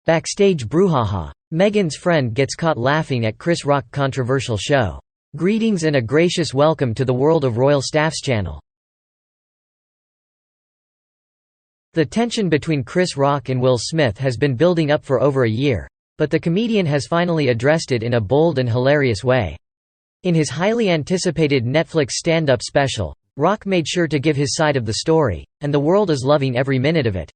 Backstage BROUHAHA. Meghan's friend gets caught laughing at Chris Rock controversial show. Greetings and a gracious welcome to the World of Royal Staffs channel. The tension between Chris Rock and Will Smith has been building up for over a year, but the comedian has finally addressed it in a bold and hilarious way. In his highly anticipated Netflix stand-up special, Rock made sure to give his side of the story, and the world is loving every minute of it.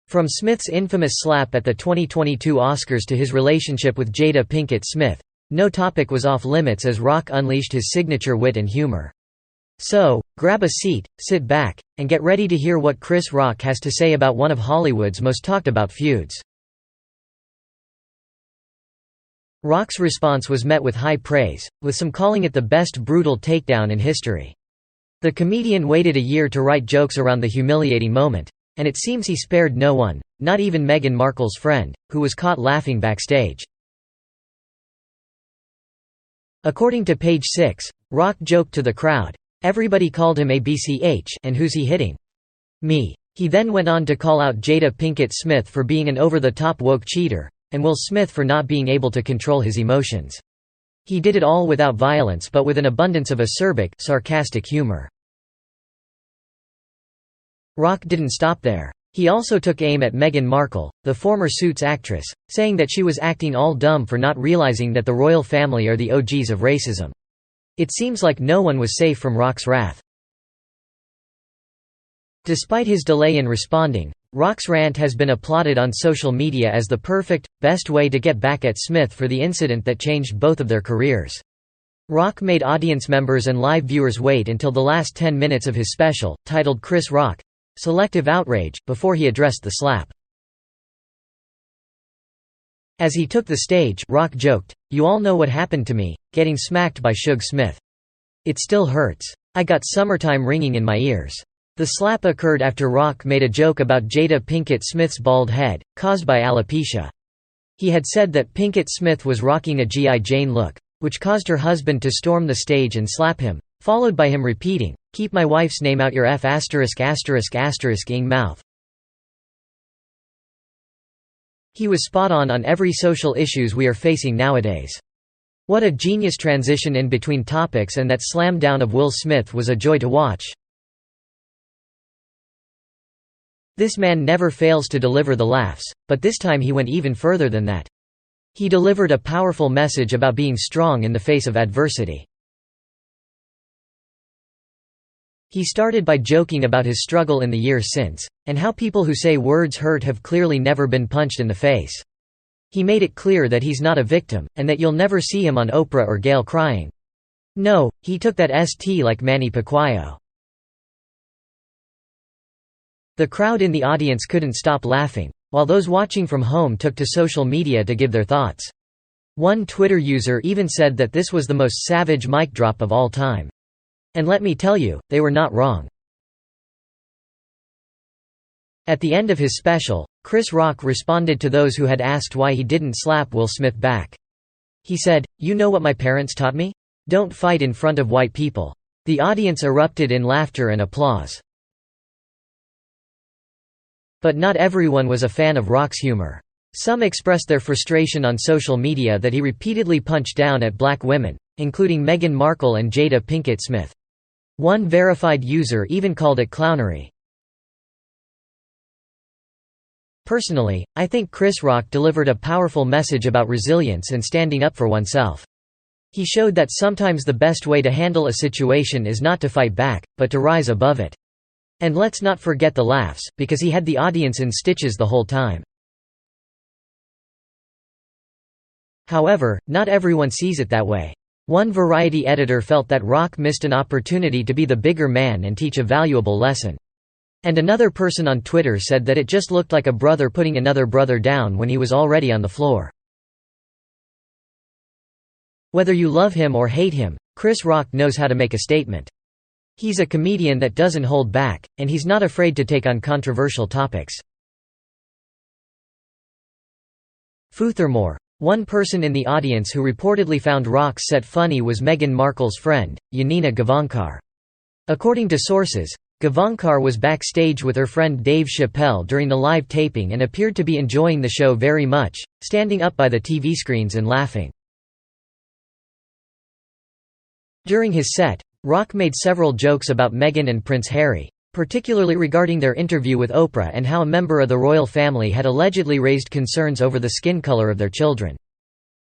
From Smith's infamous slap at the 2022 Oscars to his relationship with Jada Pinkett Smith, no topic was off limits as Rock unleashed his signature wit and humor. So, grab a seat, sit back, and get ready to hear what Chris Rock has to say about one of Hollywood's most talked about feuds. Rock's response was met with high praise, with some calling it the best brutal takedown in history. The comedian waited a year to write jokes around the humiliating moment, and it seems he spared no one, not even Meghan Markle's friend, who was caught laughing backstage. According to Page 6, Rock joked to the crowd, "Everybody called him ABCH, and who's he hitting? Me." He then went on to call out Jada Pinkett Smith for being an over-the-top woke cheater, and Will Smith for not being able to control his emotions. He did it all without violence but with an abundance of acerbic, sarcastic humor. Rock didn't stop there. He also took aim at Meghan Markle, the former Suits actress, saying that she was acting all dumb for not realizing that the royal family are the OGs of racism. It seems like no one was safe from Rock's wrath. Despite his delay in responding, Rock's rant has been applauded on social media as the perfect, best way to get back at Smith for the incident that changed both of their careers. Rock made audience members and live viewers wait until the last 10 minutes of his special, titled Chris Rock: Selective Outrage, before he addressed the slap. As he took the stage, Rock joked, "You all know what happened to me, getting smacked by Suge Smith. It still hurts. I got summertime ringing in my ears." The slap occurred after Rock made a joke about Jada Pinkett Smith's bald head, caused by alopecia. He had said that Pinkett Smith was rocking a G.I. Jane look, which caused her husband to storm the stage and slap him, followed by him repeating, "Keep my wife's name out your *******ing mouth." He was spot on every social issues we are facing nowadays. What a genius transition in between topics, and that slam down of Will Smith was a joy to watch. This man never fails to deliver the laughs, but this time he went even further than that. He delivered a powerful message about being strong in the face of adversity. He started by joking about his struggle in the years since, and how people who say words hurt have clearly never been punched in the face. He made it clear that he's not a victim, and that you'll never see him on Oprah or Gayle crying. No, he took that ST like Manny Pacquiao. The crowd in the audience couldn't stop laughing, while those watching from home took to social media to give their thoughts. One Twitter user even said that this was the most savage mic drop of all time. And let me tell you, they were not wrong. At the end of his special, Chris Rock responded to those who had asked why he didn't slap Will Smith back. He said, "You know what my parents taught me? Don't fight in front of white people." The audience erupted in laughter and applause. But not everyone was a fan of Rock's humor. Some expressed their frustration on social media that he repeatedly punched down at black women, including Meghan Markle and Jada Pinkett Smith. One verified user even called it clownery. Personally, I think Chris Rock delivered a powerful message about resilience and standing up for oneself. He showed that sometimes the best way to handle a situation is not to fight back, but to rise above it. And let's not forget the laughs, because he had the audience in stitches the whole time. However, not everyone sees it that way. One Variety editor felt that Rock missed an opportunity to be the bigger man and teach a valuable lesson. And another person on Twitter said that it just looked like a brother putting another brother down when he was already on the floor. Whether you love him or hate him, Chris Rock knows how to make a statement. He's a comedian that doesn't hold back, and he's not afraid to take on controversial topics. Furthermore, one person in the audience who reportedly found Rock's set funny was Meghan Markle's friend, Yanina Gavankar. According to sources, Gavankar was backstage with her friend Dave Chappelle during the live taping and appeared to be enjoying the show very much, standing up by the TV screens and laughing. During his set, Rock made several jokes about Meghan and Prince Harry, particularly regarding their interview with Oprah and how a member of the royal family had allegedly raised concerns over the skin color of their children.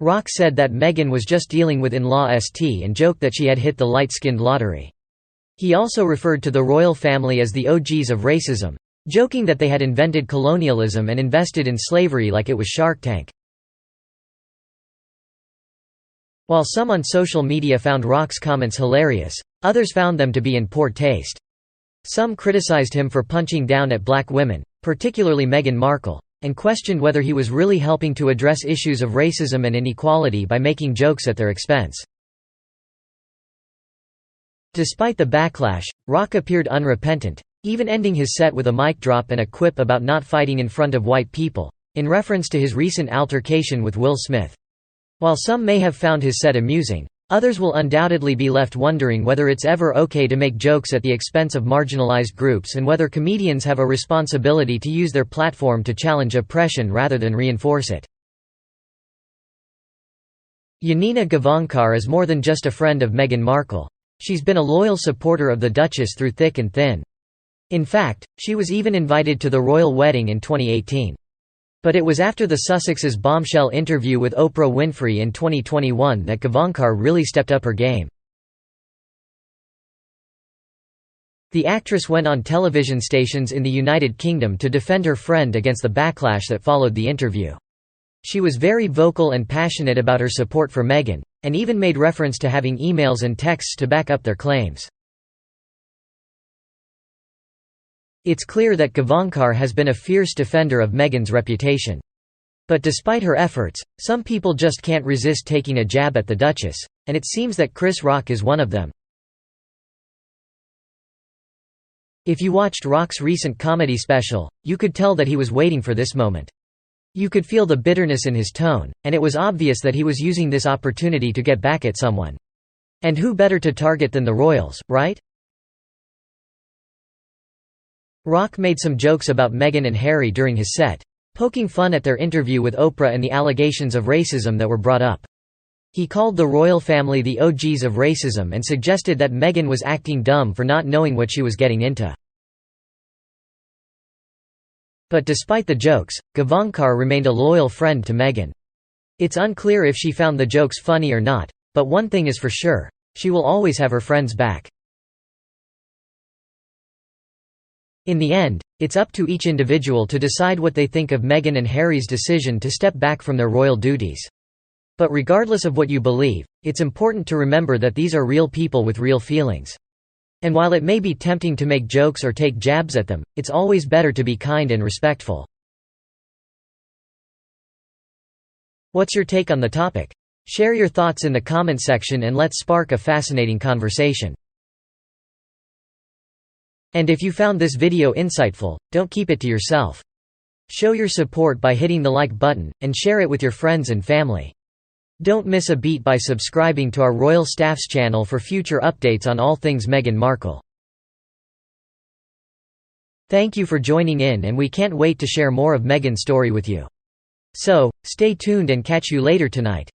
Rock said that Meghan was just dealing with in-law st and joked that she had hit the light-skinned lottery. He also referred to the royal family as the OGs of racism, joking that they had invented colonialism and invested in slavery like it was Shark Tank. While some on social media found Rock's comments hilarious, others found them to be in poor taste. Some criticized him for punching down at black women, particularly Meghan Markle, and questioned whether he was really helping to address issues of racism and inequality by making jokes at their expense. Despite the backlash, Rock appeared unrepentant, even ending his set with a mic drop and a quip about not fighting in front of white people, in reference to his recent altercation with Will Smith. While some may have found his set amusing, others will undoubtedly be left wondering whether it's ever okay to make jokes at the expense of marginalized groups and whether comedians have a responsibility to use their platform to challenge oppression rather than reinforce it. Yanina Gavankar is more than just a friend of Meghan Markle. She's been a loyal supporter of the Duchess through thick and thin. In fact, she was even invited to the royal wedding in 2018. But it was after the Sussexes' bombshell interview with Oprah Winfrey in 2021 that Gavankar really stepped up her game. The actress went on television stations in the United Kingdom to defend her friend against the backlash that followed the interview. She was very vocal and passionate about her support for Meghan, and even made reference to having emails and texts to back up their claims. It's clear that Gavankar has been a fierce defender of Meghan's reputation. But despite her efforts, some people just can't resist taking a jab at the Duchess, and it seems that Chris Rock is one of them. If you watched Rock's recent comedy special, you could tell that he was waiting for this moment. You could feel the bitterness in his tone, and it was obvious that he was using this opportunity to get back at someone. And who better to target than the royals, right? Rock made some jokes about Meghan and Harry during his set, poking fun at their interview with Oprah and the allegations of racism that were brought up. He called the royal family the OGs of racism and suggested that Meghan was acting dumb for not knowing what she was getting into. But despite the jokes, Gavankar remained a loyal friend to Meghan. It's unclear if she found the jokes funny or not, but one thing is for sure, she will always have her friends back. In the end, it's up to each individual to decide what they think of Meghan and Harry's decision to step back from their royal duties. But regardless of what you believe, it's important to remember that these are real people with real feelings. And while it may be tempting to make jokes or take jabs at them, it's always better to be kind and respectful. What's your take on the topic? Share your thoughts in the comment section and let's spark a fascinating conversation. And if you found this video insightful, don't keep it to yourself. Show your support by hitting the like button, and share it with your friends and family. Don't miss a beat by subscribing to our Royal Staff's channel for future updates on all things Meghan Markle. Thank you for joining in, and we can't wait to share more of Meghan's story with you. So, stay tuned and catch you later tonight.